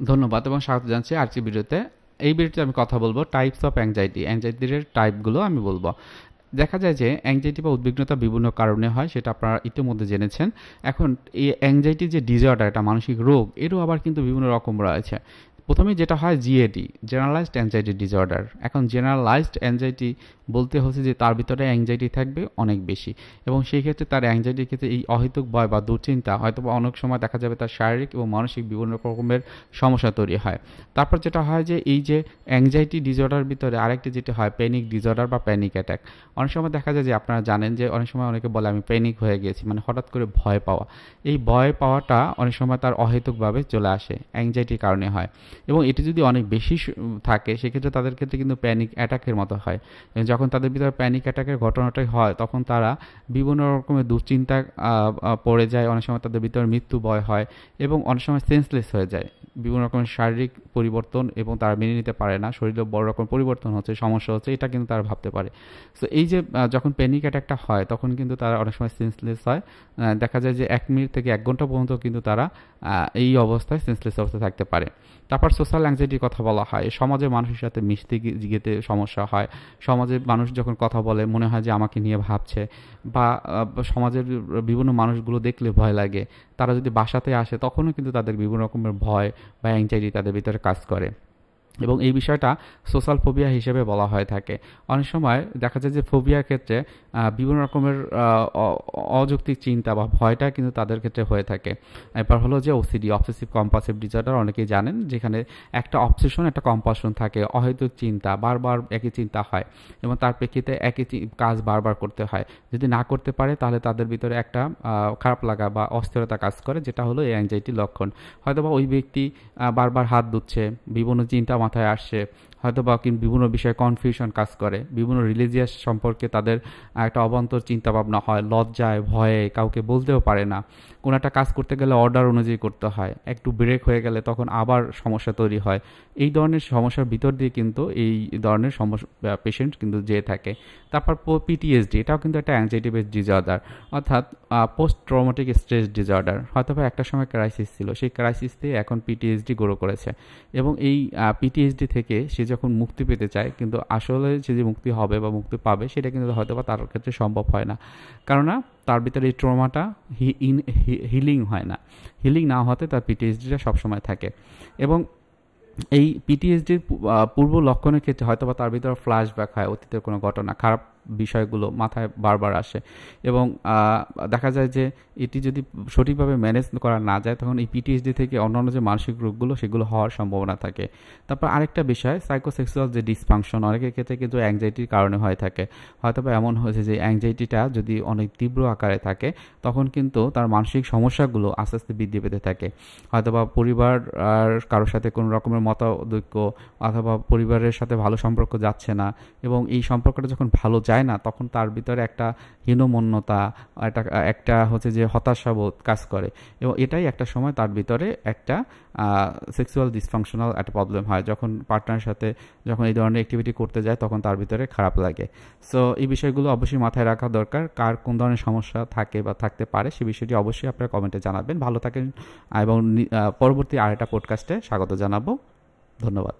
ধন্যবাদ এবং স্বাগত জানাচ্ছি আজকের ভিডিওতে। এই ভিডিওতে আমি কথা বলবো টাইপস অফ অ্যাংজাইটি, অ্যাংজাইটির টাইপগুলো আমি বলবো। দেখা যায় যে অ্যাংজাইটি বা উদ্বিগ্নতা বিভিন্ন কারণে হয়, সেটা আপনারা ইতিমধ্যে জেনেছেন। এখন এই অ্যাংজাইটি যে ডিসঅর্ডার, এটা মানসিক রোগ, এরও আবার কিন্তু বিভিন্ন রকম রয়েছে। প্রথমে যেটা হয় জিএডি, জেনারেলাইজড অ্যাংজাইটি ডিসঅর্ডার। এখন জেনারেলাইজড অ্যাংজাইটি বলতে হচ্ছে যে তার ভিতরে অ্যাংজাইটি থাকবে অনেক বেশি, এবং সেই ক্ষেত্রে তার অ্যাংজাইটির ক্ষেত্রে এই অহেতুক ভয় বা দুশ্চিন্তা হয়তো বা অনেক সময় দেখা যাবে তার শারীরিক এবং মানসিক বিভিন্ন রকমের সমস্যা তৈরি হয়। তারপর যেটা হয় যে এই যে অ্যাংজাইটি ডিসঅর্ডার ভিতরে আরেকটি যেটা হয় প্যানিক ডিসঅর্ডার বা প্যানিক অ্যাটাক। অনেক সময় দেখা যায় যে আপনারা জানেন যে অনেক সময় অনেকে বলে আমি প্যানিক হয়ে গেছি, মানে হঠাৎ করে ভয় পাওয়া। এই ভয় পাওয়াটা অনেক সময় তার অহেতুকভাবে চলে আসে, অ্যাংজাইটির কারণে হয়। এবং এটি যদি অনেক বেশি থাকে সেক্ষেত্রে তাদের ক্ষেত্রে কিন্তু প্যানিক অ্যাটাকের মতো হয়। যখন তাদের ভিতরে প্যানিক অ্যাটাকের ঘটনাটাই হয় তখন তারা বিভিন্ন রকমের দুশ্চিন্তা পড়ে যায়, অনেক সময় তাদের ভিতরে মৃত্যু ভয় হয় এবং অনেক সময় সেন্সলেস হয়ে যায়। বিভিন্ন রকমের শারীরিক পরিবর্তন এবং তারা মেনে নিতে পারে না, শরীরে বড় রকম পরিবর্তন হচ্ছে, সমস্যা হচ্ছে, এটা কিন্তু তারা ভাবতে পারে। সো এই যে যখন প্যানিক অ্যাটাকটা হয় তখন কিন্তু তারা অনেক সময় সেন্সলেস হয়। দেখা যায় যে 1 মিনিট থেকে 1 ঘন্টা পর্যন্ত কিন্তু তারা এই অবস্থায় সেন্সলেস অবস্থায় থাকতে পারে। তারপর সোশ্যাল অ্যাংজাইটির কথা বলা হয়, সমাজে মানুষের সাথে মিশতে গিয়েতে সমস্যা হয়। সমাজে মানুষ যখন কথা বলে মনে হয় যে আমাকে নিয়ে ভাবছে, বা সমাজের বিভিন্ন মানুষগুলো দেখলে ভয় লাগে। তারা যদি বাসাতে আসে তখনও কিন্তু তাদের বিভিন্ন রকমের ভয় বা অ্যাংজাইটি তাদের ভিতরে কাজ করে, এবং এই বিষয়টা সোশ্যাল ফোবিয়া হিসেবে বলা হয়ে থাকে। অনেক সময় দেখা যায় যে ফোবিয়ার ক্ষেত্রে বিভিন্ন রকমের অযৌক্তিক চিন্তা বা ভয়টা কিন্তু তাদের ক্ষেত্রে হয়ে থাকে। এরপর হলো যে ওসিডি, অবসেসিভ কম্পালসিভ ডিসঅর্ডার, অনেকেই জানেন, যেখানে একটা অবসেশন একটা কম্পালশন থাকে, অহেতুক চিন্তা, বারবার একই চিন্তা হয় এবং তার প্রেক্ষিতে একই কাজ বারবার করতে হয়। যদি না করতে পারে তাহলে তাদের ভিতরে একটা খারাপ লাগা বা অস্থিরতা কাজ করে, যেটা হলো এই অ্যাংজাইটির লক্ষণ। হয়তো বা ওই ব্যক্তি বারবার হাত ধুচ্ছে, বিভিন্ন চিন্তা মাথায় আসছে, হয়তো বা বিভিন্ন বিষয়ে কনফিউশন কাজ করে, বিভিন্ন রিলিজিয়াস সম্পর্কে তাদের একটা অবান্তর চিন্তাভাবনা হয়, লজ্জায় ভয়ে কাউকে বলতেও পারে না। কোনো একটা কাজ করতে গেলে অর্ডার অনুযায়ী করতে হয়, একটু ব্রেক হয়ে গেলে তখন আবার সমস্যা তৈরি হয়। এই ধরনের সমস্যার ভিতর দিয়ে কিন্তু এই ধরনের সমস্যা পেশেন্ট কিন্তু যেয়ে থাকে। তারপর পিটিএসডি, এটাও কিন্তু একটা অ্যাংজাইটি বেসড ডিসঅর্ডার, অর্থাৎ পোস্ট ট্রমাটিক স্ট্রেস ডিসঅর্ডার। হয়তো বা একটা সময় ক্রাইসিস ছিল, সেই ক্রাইসিস দিয়ে এখন পিটিএসডি গ্রো করেছে, এবং এই পিটিএসডি থেকে সে যখন মুক্তি পেতে চায় কিন্তু আসলে সে যে মুক্তি হবে বা মুক্তি পাবে সেটা কিন্তু হয়তো বা তার ক্ষেত্রে সম্ভব হয় না, কেননা তার ভিতরে এই ট্রমাটা হিলিং হয় না। হিলিং না হতে তার পিটিএসডিটা সবসময় থাকে। এবং এই পিটিএসডির পূর্ব লক্ষণের ক্ষেত্রে হয়তো বা তার ভিতরে ফ্ল্যাশব্যাক হয়, অতীতের কোনো ঘটনা, খারাপ বিষয়গুলো মাথায় বারবার আসে, এবং দেখা যায় যে এটি যদি সঠিকভাবে ম্যানেজ করা না যায় তখন এই পিটিএসডি থেকে অন্যান্য যে মানসিক রোগগুলো সেগুলো হওয়ার সম্ভাবনা থাকে। তারপর আরেকটা বিষয় সাইকোসেক্সুয়াল যে ডিসফাংশন, অনেকের ক্ষেত্রে কিন্তু অ্যাংজাইটির কারণে হয়ে থাকে। হয়তো বা এমন হয়েছে যে অ্যাংজাইটিটা যদি অনেক তীব্র আকারে থাকে তখন কিন্তু তার মানসিক সমস্যাগুলো আস্তে আস্তে বৃদ্ধি পেতে থাকে। হয়তো বা পরিবার আর কারোর সাথে কোনো রকমের মতানৈক্য, অথবা পরিবারের সাথে ভালো সম্পর্ক যাচ্ছে না, এবং এই সম্পর্কটা যখন ভালো যায় না তখন তার ভিতরে একটা হীনমন্যতা, একটা হচ্ছে যে হতাশাবোধ কাজ করে, এবং এটাই একটা সময় তার ভিতরে একটা সেক্সুয়াল ডিসফাংশনাল একটা প্রবলেম হয়। যখন পার্টনারের সাথে যখন এই ধরনের অ্যাক্টিভিটি করতে যায় তখন তার ভিতরে খারাপ লাগে। সো এই বিষয়গুলো অবশ্যই মাথায় রাখা দরকার। কার কোন ধরনের সমস্যা থাকে বা থাকতে পারে সে বিষয়টি অবশ্যই আপনারা কমেন্টে জানাবেন। ভালো থাকেন, এবং পরবর্তী আরেকটা পডকাস্টে স্বাগত জানাবো। ধন্যবাদ।